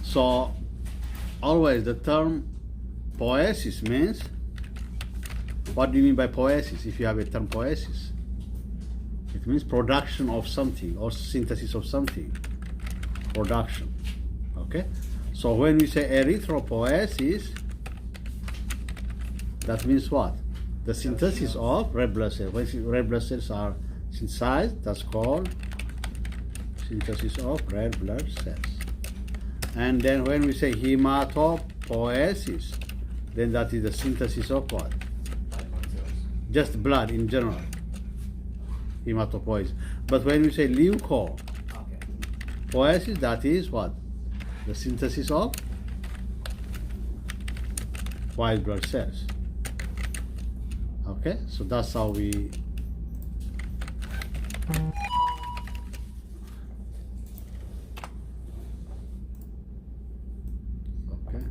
So always the term poiesis means, what do you mean by poiesis? If you have a term poiesis, it means production of something or synthesis of something. Production. Okay? So when we say erythropoiesis, that means what? The synthesis of red blood cells. When red blood cells are synthesized, that's called synthesis of red blood cells. And then when we say hematopoiesis, then that is the synthesis of what? Just blood in general. Hematopoiesis. But when we say leukopoiesis, that is what? The synthesis of white blood cells. Okay, so that's how we okay.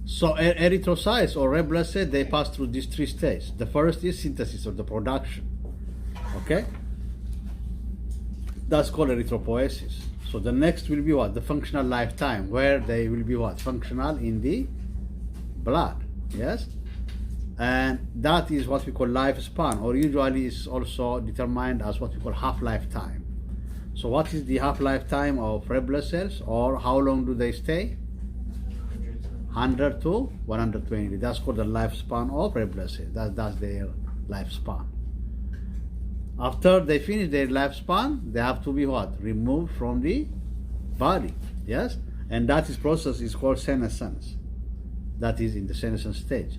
So erythrocytes or red blood cells, they pass through these three stages. The first is synthesis or the production. Okay? That's called erythropoiesis. So the next will be what? The functional lifetime, where they will be what? Functional in the blood. Yes? And that is what we call lifespan, or usually is also determined as what we call half-life time. So what is the half-life time of red blood cells, or how long do they stay? 100 to 120. That's called the lifespan of red blood cells. That's their lifespan. After they finish their lifespan, they have to be what? Removed from the body. Yes? And that process is called senescence. That is in the senescence stage.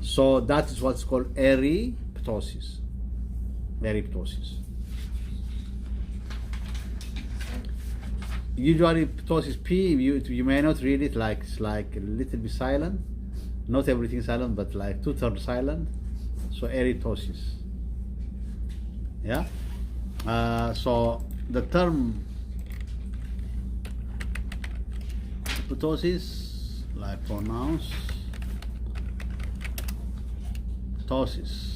So that is what's called eryptosis. Eryptosis. Usually ptosis P, you may not read it, like it's like a little bit silent. Not everything silent, but like 2/3 silent. So eryptosis. Yeah. So the term ptosis, like pronounce ptosis.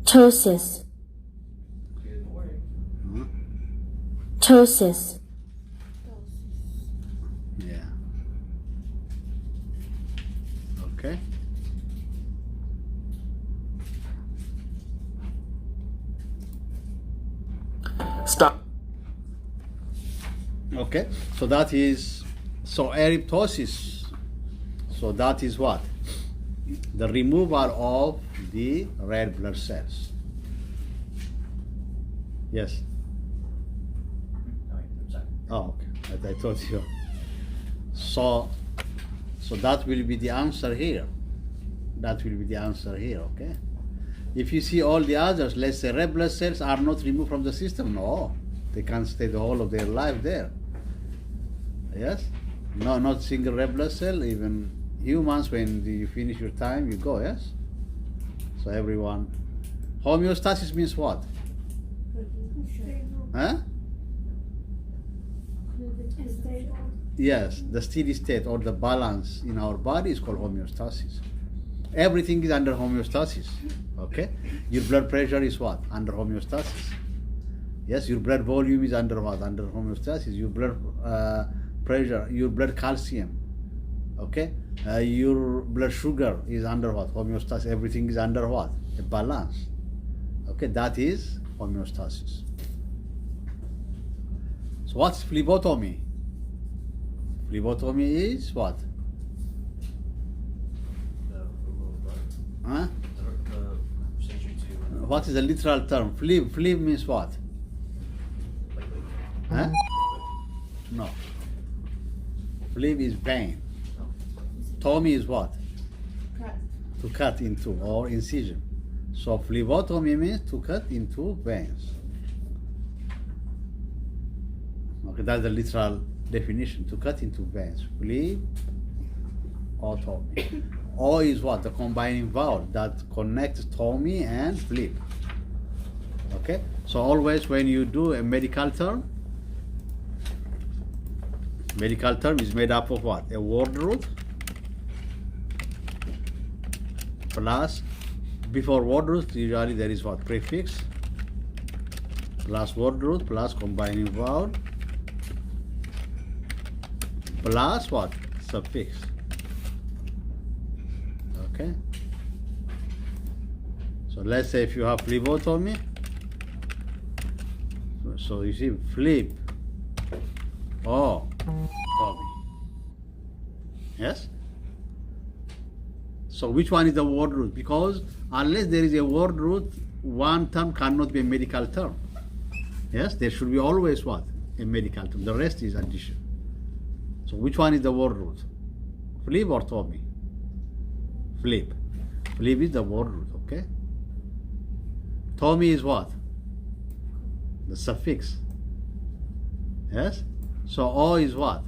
Ptosis. Ptosis. Yeah. Okay. Stop. Okay. So that is, so eryptosis. So that is what? The removal of the red blood cells. Yes. Oh, okay. I thought you. So that will be the answer here. That will be the answer here. Okay. If you see all the others, let's say red blood cells are not removed from the system. No, they can't stay the whole of their life there. Yes. No, not single red blood cell. Even humans, when you finish your time, you go. Yes. So everyone. Homeostasis means what? Huh? Yes, the steady state or the balance in our body is called homeostasis. Everything is under homeostasis. Okay? Your blood pressure is what? Under homeostasis. Yes, your blood volume is under what? Under homeostasis. Your blood pressure, your blood calcium. Okay? Your blood sugar is under what? Homeostasis. Everything is under what? A balance. Okay, that is homeostasis. So what's phlebotomy? Phlebotomy is what? Huh? What is the literal term? Phleb means what? Huh? No. Phleb is vein. Tomy is what? To cut into, or incision. So phlebotomy means to cut into veins. Okay, that's the literal definition, to cut into veins. Phlebotomy. O is what? The combining vowel that connects tomy and phleb. Okay? So always when you do a medical term, Medical term is made up of what? A word root plus, before word root usually there is what? Prefix plus word root plus combining vowel plus what? Suffix. Okay. So let's say if you have phlebotomy, so you see flip, Tommy. Yes? So which one is the word root? Because unless there is a word root, one term cannot be a medical term. Yes, there should be always what? A medical term. The rest is addition. So which one is the word root? Flip or Tommy? Flip. Flip is the word root, okay? Tommy is what? The suffix. Yes? So O is what?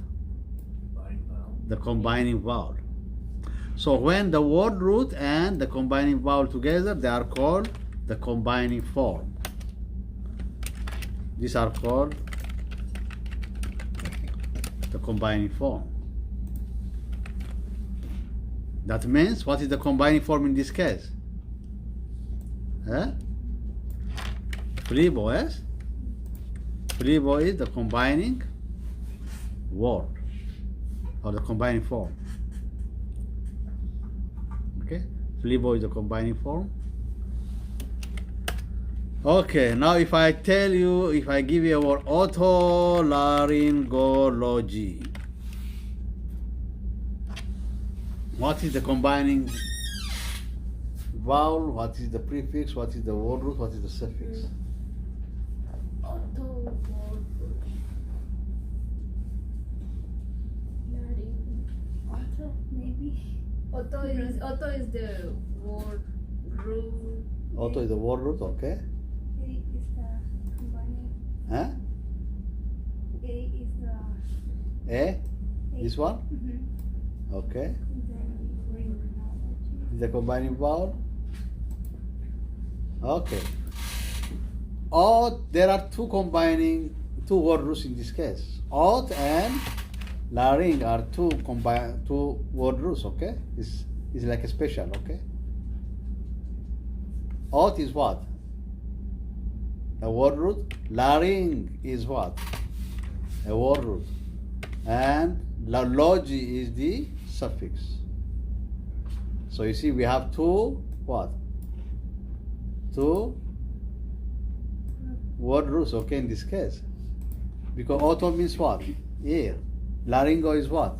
The combining vowel. So when the word root and the combining vowel together, they are called the combining form. These are called the combining form. That means, what is the combining form in this case? Philebo, yes? Philebo is the combining word or the combining form. Okay, Philebo is the combining form. Okay, now if I tell you, if I give you a word, otolaryngology, what is the combining vowel? What is the prefix? What is the word root? What is the suffix? Auto word root. Auto maybe. Auto is the word root. Auto is the word root, okay? A is the combining. Huh? A is the. A? This one? Mm-hmm. Okay. Then Is the combining vowel? Okay. Or there are two word roots in this case. Ot and laryng are two word roots, okay? It's like a special, okay? Ot is what? A word root. Laryng is what? A word root. And logy is the suffix. So you see we have two what? Two word roots, okay, in this case. Because auto means what? Ear. Laryngo is what?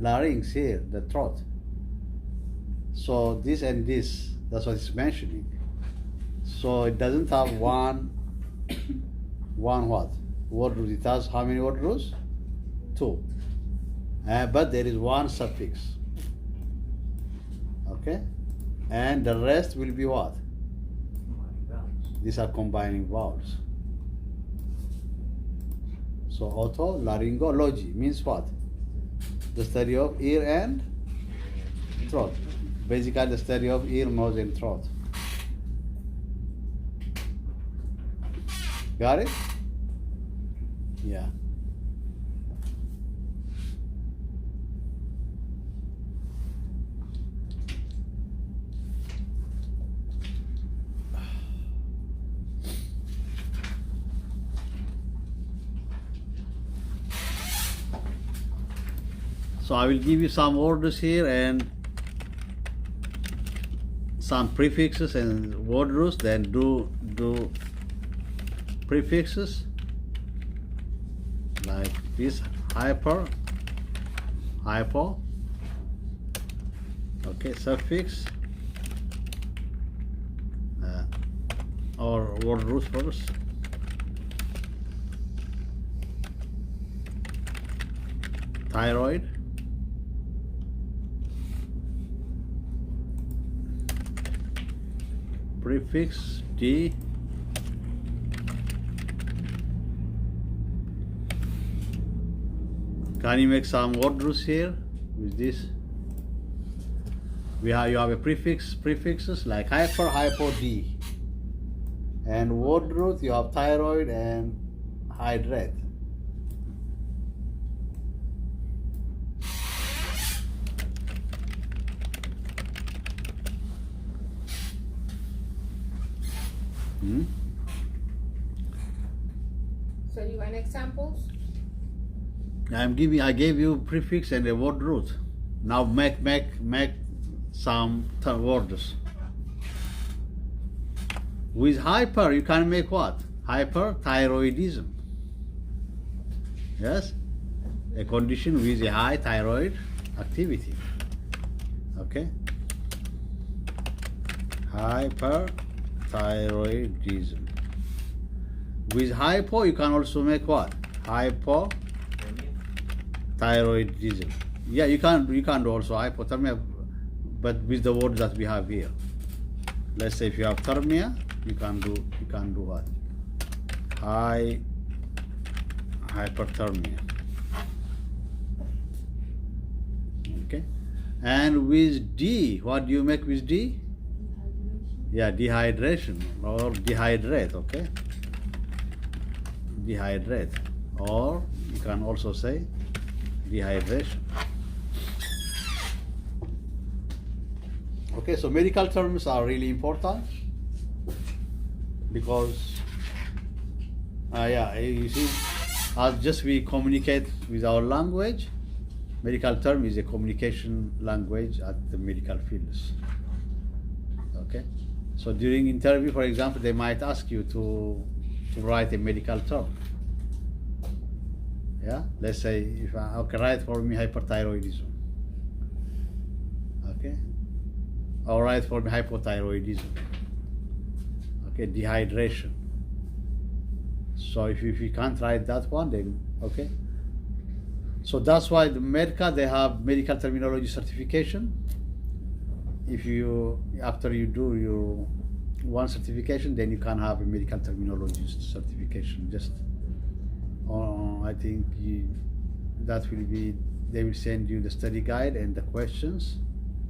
Larynx, here, the throat. So this and this, that's what it's mentioning. So it doesn't have one what? Word root. It has how many word roots? Two. But there is one suffix. Okay? And the rest will be what? These are combining vowels. So otolaryngology means what? The study of ear and throat. Basically the study of ear, nose and throat. Got it? Yeah. So I will give you some words here and some prefixes and word roots, then do prefixes like this: hyper, hypo. Okay, suffix or word roots first. Thyroid. Prefix D. Can you make some word roots here with this? You have a prefixes like hyper, hypo, D. And word root you have thyroid and hydrate. Hmm? So you want examples? I gave you prefix and a word root. Now make some words. With hyper, you can make what? Hyperthyroidism. Yes? A condition with a high thyroid activity. Okay? Hyperthyroidism. With hypo, you can also make what? Hypothyroidism. Yeah, you can do also hypothermia, but with the word that we have here. Let's say if you have thermia, you can do what? Hyperthermia. Okay. And with D, what do you make with D? Yeah, dehydration or dehydrate, okay? Dehydrate. Or you can also say dehydration. Okay, so medical terms are really important because, you see, as just we communicate with our language, medical term is a communication language at the medical fields. Okay, so during interview, for example, they might ask you to write a medical term. Yeah, let's say if write for me hyperthyroidism. Okay, or write for me hypothyroidism. Okay, dehydration. So if you can't write that one, then okay. So that's why the Medica, they have medical terminology certification. If you, after you do your one certification, then you can have a medical terminology certification. Just, I think that will be, they will send you the study guide and the questions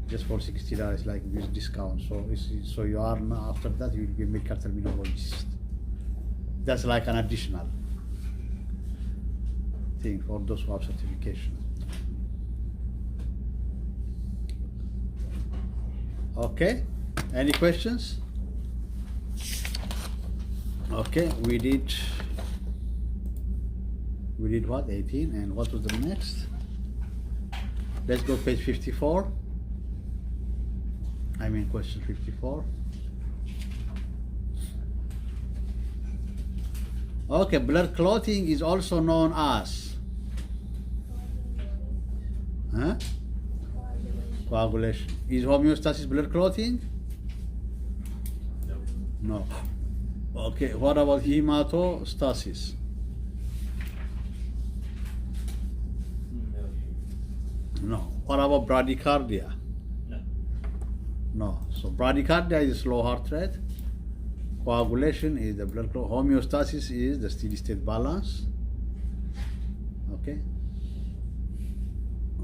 just for $60, like with discount. So you are now, after that, you will be a medical terminologist. That's like an additional thing for those who have certification. Okay, any questions? Okay, we did what, 18, and what was the next? Let's go page 54. I mean question 54. Okay, blood clotting is also known as coagulation. Is homeostasis blood clotting? No. Okay, what about hematostasis? No. What about bradycardia? No. So bradycardia is slow heart rate. Coagulation is the blood clot. Homeostasis is the steady state balance. Okay.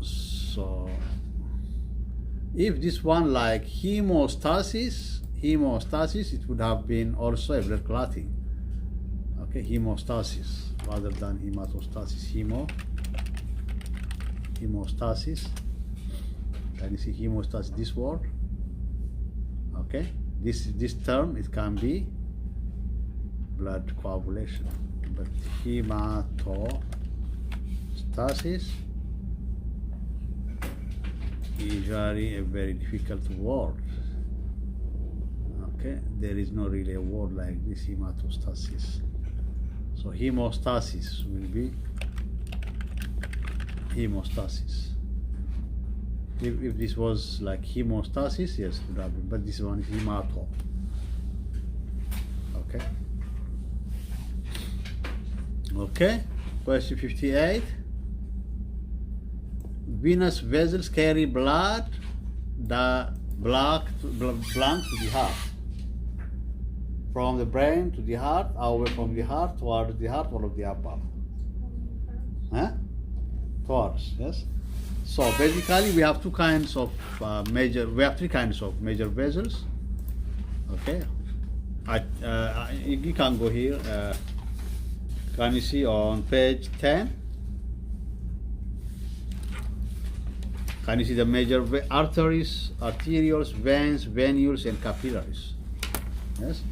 So if this one like hemostasis, it would have been also a blood clotting. Okay, hemostasis rather than hematostasis. Hemostasis. Can you see hemostasis? This word. Okay. This term, it can be blood coagulation, but hematostasis is a very difficult word. Okay, there is not really a word like this, hematostasis. So hemostasis will be hemostasis. If this was like hemostasis, yes, it would have been, but this one is hemato. Okay. Okay, question 58. Venous vessels carry blood blank to the heart. From the brain to the heart, away from the heart, towards the heart, all of the above. Towards, yes. So basically, we have three kinds of major vessels. Okay, you can go here. Can you see on page 10? Can you see the major arteries, arterioles, veins, venules, and capillaries? Yes.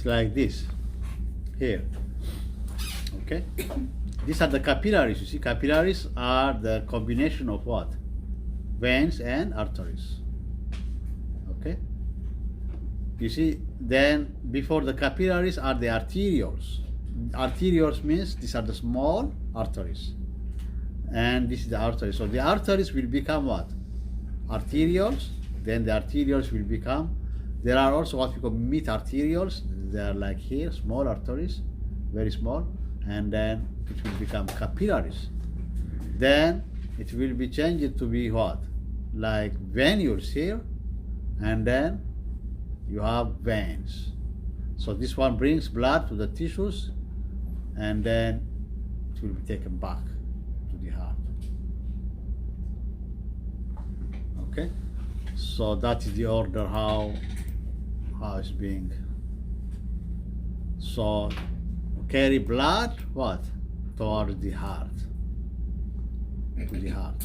it's like this here. Okay, these are the capillaries. You see, capillaries are the combination of what? Veins and arteries. Okay, you see, then before the capillaries are the arterioles. Arterioles means these are the small arteries, and this is the artery. So the arteries will become what? Arterioles. Then the arterioles will become, there are also what we call mid arterioles. They are like here, small arteries, very small, and then it will become capillaries. Then it will be changed to be what? Like venules here, and then you have veins. So this one brings blood to the tissues, and then it will be taken back to the heart. Okay, so that is the order how it's being. So carry blood what? Towards the heart, to the heart.